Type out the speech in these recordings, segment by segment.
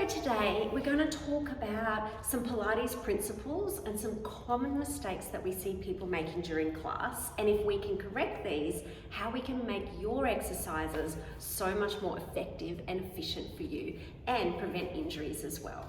So today we're going to talk about some Pilates principles and some common mistakes that we see people making during class, and if we can correct these, how we can make your exercises so much more effective and efficient for you and prevent injuries as well.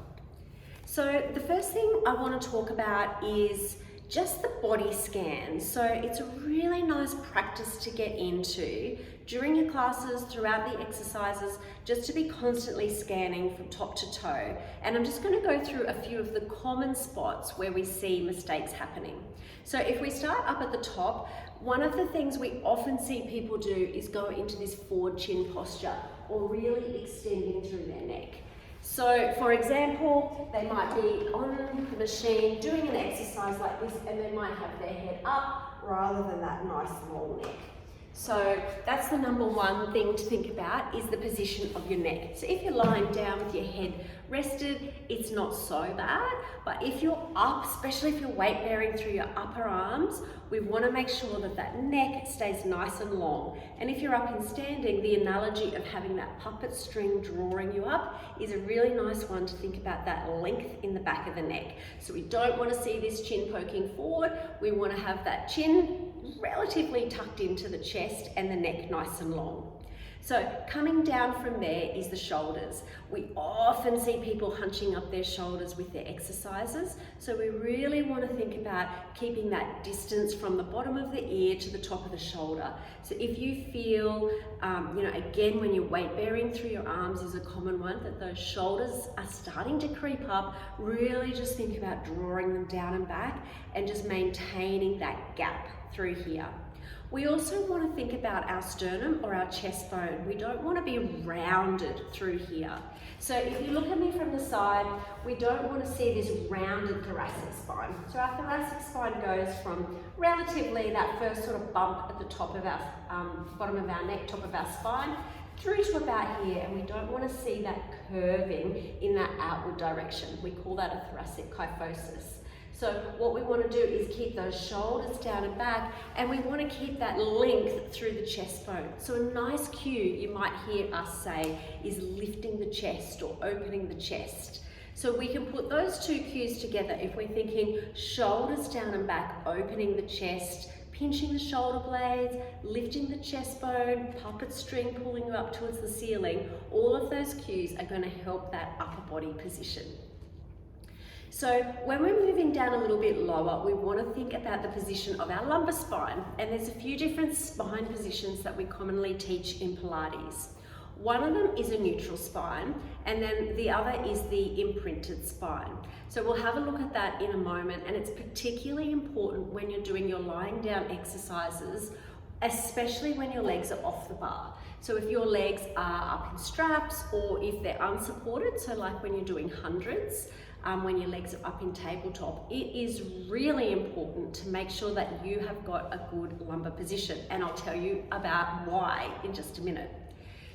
So the first thing I want to talk about is just the body scan. So it's a really nice practice to get into during your classes, throughout the exercises, just to be constantly scanning from top to toe. And I'm just going to go through a few of the common spots where we see mistakes happening. So if we start up at the top, one of the things we often see people do is go into this forward chin posture or really extending through their neck. So for example, they might be on the machine doing an exercise like this and they might have their head up rather than that nice long neck. So that's the number one thing to think about, is the position of your neck. So if you're lying down with your head rested, it's not so bad, but if you're up, especially if you're weight bearing through your upper arms, we want to make sure that that neck stays nice and long. And if you're up and standing, the analogy of having that puppet string drawing you up is a really nice one to think about, that length in the back of the neck. So we don't want to see this chin poking forward. We want to have that chin relatively tucked into the chest and the neck nice and long. So coming down from there is the shoulders. We often see people hunching up their shoulders with their exercises. So we really want to think about keeping that distance from the bottom of the ear to the top of the shoulder. So if you feel, again, when you're weight bearing through your arms is a common one, that those shoulders are starting to creep up, really just think about drawing them down and back and just maintaining that gap through here. We also want to think about our sternum or our chest bone. We don't want to be rounded through here. So if you look at me from the side, we don't want to see this rounded thoracic spine. So our thoracic spine goes from relatively that first sort of bump at the top of our bottom of our neck, top of our spine, through to about here, and we don't want to see that curving in that outward direction. We call that a thoracic kyphosis. So what we want to do is keep those shoulders down and back, and we want to keep that length through the chest bone. So a nice cue you might hear us say is lifting the chest or opening the chest. So we can put those two cues together if we're thinking shoulders down and back, opening the chest, pinching the shoulder blades, lifting the chest bone, puppet string pulling you up towards the ceiling. All of those cues are going to help that upper body position. So when we're moving down a little bit lower, we want to think about the position of our lumbar spine. And there's a few different spine positions that we commonly teach in Pilates. One of them is a neutral spine, and then the other is the imprinted spine. So we'll have a look at that in a moment, and it's particularly important when you're doing your lying down exercises, especially when your legs are off the bar. So if your legs are up in straps or if they're unsupported, so like when you're doing hundreds, when your legs are up in tabletop, it is really important to make sure that you have got a good lumbar position, and I'll tell you about why in just a minute.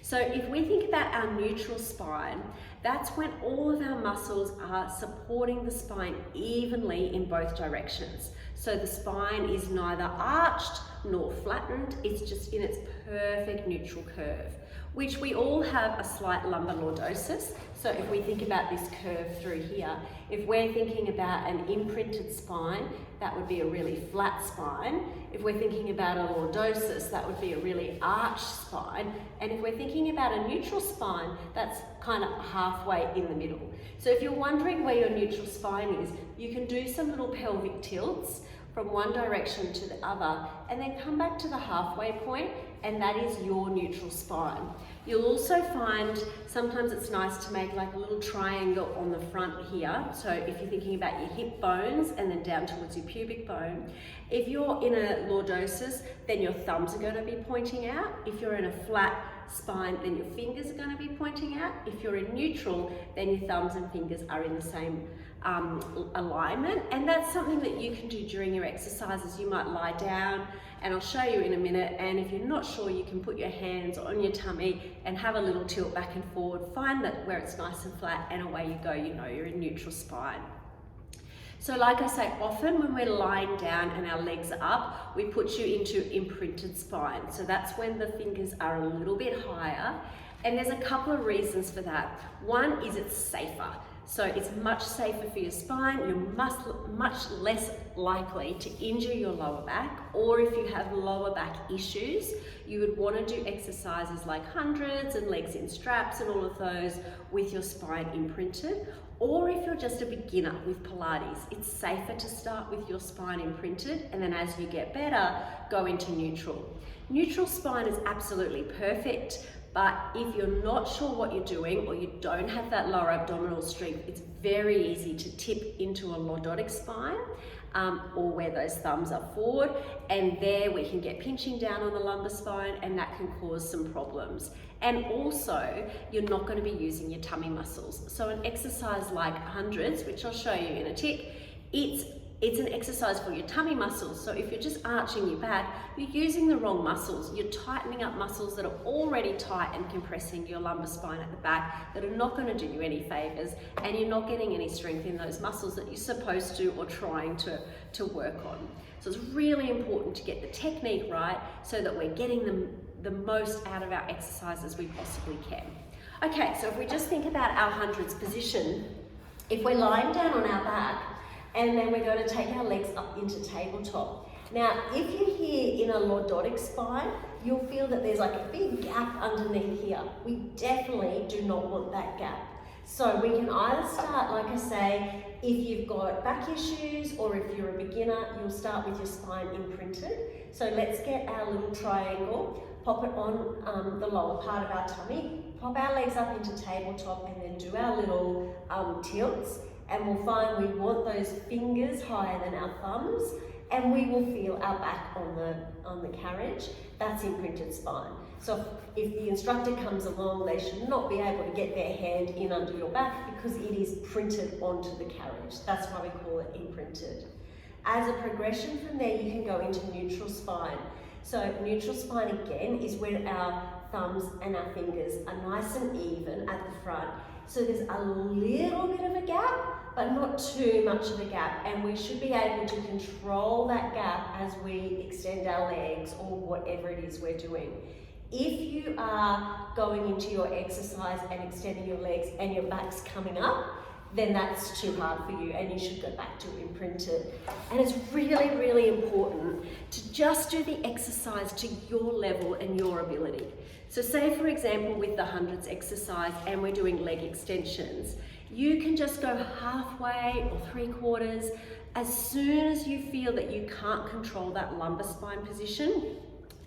So if we think about our neutral spine, that's when all of our muscles are supporting the spine evenly in both directions. So the spine is neither arched nor flattened, it's just in its perfect neutral curve, which we all have a slight lumbar lordosis. So if we think about this curve through here, if we're thinking about an imprinted spine, that would be a really flat spine. If we're thinking about a lordosis, that would be a really arched spine. And if we're thinking about a neutral spine, that's kind of halfway in the middle. So if you're wondering where your neutral spine is, you can do some little pelvic tilts from one direction to the other, and then come back to the halfway point, and that is your neutral spine. You'll also find sometimes it's nice to make like a little triangle on the front here. So if you're thinking about your hip bones and then down towards your pubic bone, if you're in a lordosis, then your thumbs are going to be pointing out. If you're in a flat spine, then your fingers are going to be pointing out. If you're in neutral, then your thumbs and fingers are in the same alignment, and that's something that you can do during your exercises. You might lie down, and I'll show you in a minute, and if you're not sure, you can put your hands on your tummy and have a little tilt back and forward. Find that where it's nice and flat, and away you go, you know you're in neutral spine. So like I say, often when we're lying down and our legs are up, we put you into imprinted spine. So that's when the fingers are a little bit higher And there's a couple of reasons for that. One is it's safer. So it's much safer for your spine. You're much less likely to injure your lower back, or if you have lower back issues, you would want to do exercises like hundreds and legs in straps and all of those with your spine imprinted. Or if you're just a beginner with Pilates, it's safer to start with your spine imprinted, and then as you get better, go into neutral. Neutral spine is absolutely perfect. But if you're not sure what you're doing, or you don't have that lower abdominal strength, it's very easy to tip into a lordotic spine, or where those thumbs are forward, and there we can get pinching down on the lumbar spine, and that can cause some problems. And also, you're not going to be using your tummy muscles. So an exercise like hundreds, which I'll show you in a tick, it's an exercise for your tummy muscles. So if you're just arching your back, you're using the wrong muscles. You're tightening up muscles that are already tight and compressing your lumbar spine at the back that are not going to do you any favors, and you're not getting any strength in those muscles that you're supposed to or trying to work on. So it's really important to get the technique right so that we're getting the most out of our exercise as we possibly can. Okay, so if we just think about our hundreds position, if we're lying down on our back, and then we're going to take our legs up into tabletop. Now, if you're here in a lordotic spine, you'll feel that there's like a big gap underneath here. We definitely do not want that gap. So we can either start, like I say, if you've got back issues, or if you're a beginner, you'll start with your spine imprinted. So let's get our little triangle, pop it on the lower part of our tummy, pop our legs up into tabletop, and then do our little tilts. And we'll find we want those fingers higher than our thumbs, and we will feel our back on the carriage. That's imprinted spine. So if the instructor comes along, they should not be able to get their hand in under your back because it is printed onto the carriage. That's why we call it imprinted. As a progression from there, you can go into neutral spine. So neutral spine again is where our thumbs and our fingers are nice and even at the front. So there's a little bit of a gap, but not too much of a gap. And we should be able to control that gap as we extend our legs or whatever it is we're doing. If you are going into your exercise and extending your legs and your back's coming up, then that's too hard for you and you should go back to imprinted. And it's really, really important to just do the exercise to your level and your ability. So say for example with the hundreds exercise and we're doing leg extensions, you can just go halfway or 3/4. As soon as you feel that you can't control that lumbar spine position,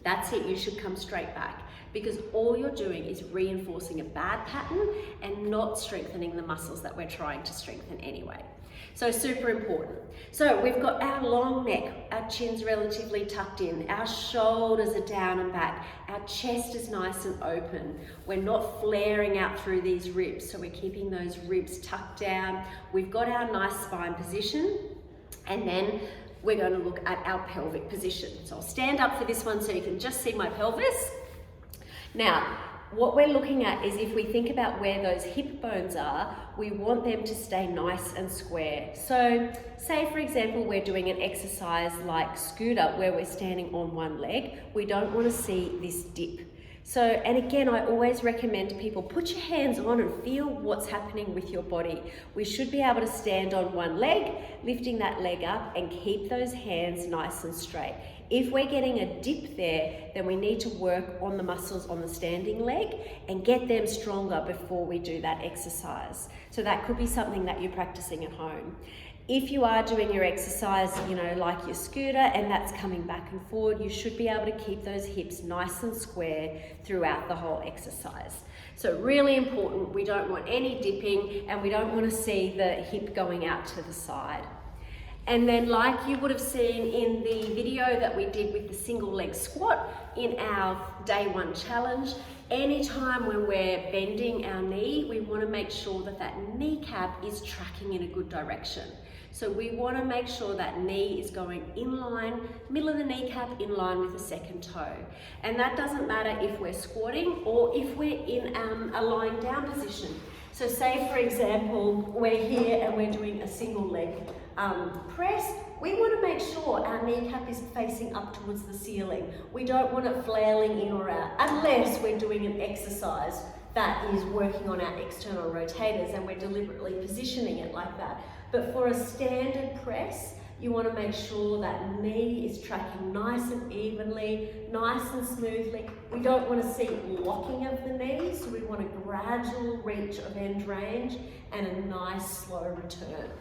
that's it, you should come straight back, because all you're doing is reinforcing a bad pattern and not strengthening the muscles that we're trying to strengthen anyway. So super important. So we've got our long neck, our chin's relatively tucked in, our shoulders are down and back, our chest is nice and open. We're not flaring out through these ribs, so we're keeping those ribs tucked down. We've got our nice spine position, and then we're going to look at our pelvic position. So I'll stand up for this one so you can just see my pelvis. Now, what we're looking at is if we think about where those hip bones are, we want them to stay nice and square. So say for example, we're doing an exercise like scooter where we're standing on one leg. We don't want to see this dip. So, and again, I always recommend to people, put your hands on and feel what's happening with your body. We should be able to stand on one leg, lifting that leg up and keep those hands nice and straight. If we're getting a dip there, then we need to work on the muscles on the standing leg and get them stronger before we do that exercise. So that could be something that you're practicing at home. If you are doing your exercise, like your scooter, and that's coming back and forward, you should be able to keep those hips nice and square throughout the whole exercise. So really important, we don't want any dipping and we don't want to see the hip going out to the side. And then like you would have seen in the video that we did with the single leg squat in our day 1 challenge, anytime when we're bending our knee, we want to make sure that that kneecap is tracking in a good direction. So we want to make sure that knee is going in line, middle of the kneecap in line with the second toe. And that doesn't matter if we're squatting or if we're in a lying down position. So say for example, we're here and we're doing a single leg press. We want to make sure our kneecap is facing up towards the ceiling. We don't want it flailing in or out, unless we're doing an exercise that is working on our external rotators, and we're deliberately positioning it like that. But for a standard press, you want to make sure that knee is tracking nice and evenly, nice and smoothly. We don't want to see locking of the knee, so we want a gradual reach of end range and a nice slow return.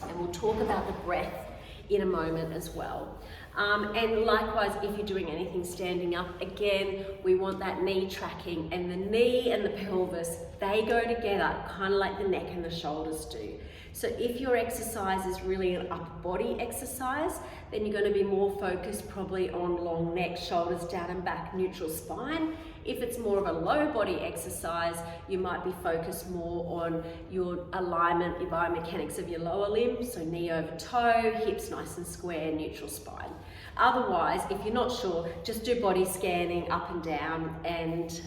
And we'll talk about the breath in a moment as well. And likewise, if you're doing anything standing up, again, we want that knee tracking, and the knee and the pelvis, they go together, kind of like the neck and the shoulders do. So if your exercise is really an upper body exercise, then you're going to be more focused probably on long neck, shoulders down and back, neutral spine. If it's more of a low body exercise, you might be focused more on your alignment, your biomechanics of your lower limb, so knee over toe, hips nice and square, neutral spine. Otherwise, if you're not sure, just do body scanning up and down, and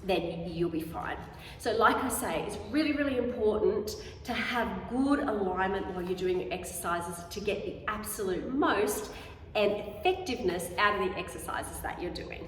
then you'll be fine. So like I say, it's really, really important to have good alignment while you're doing your exercises to get the absolute most and effectiveness out of the exercises that you're doing.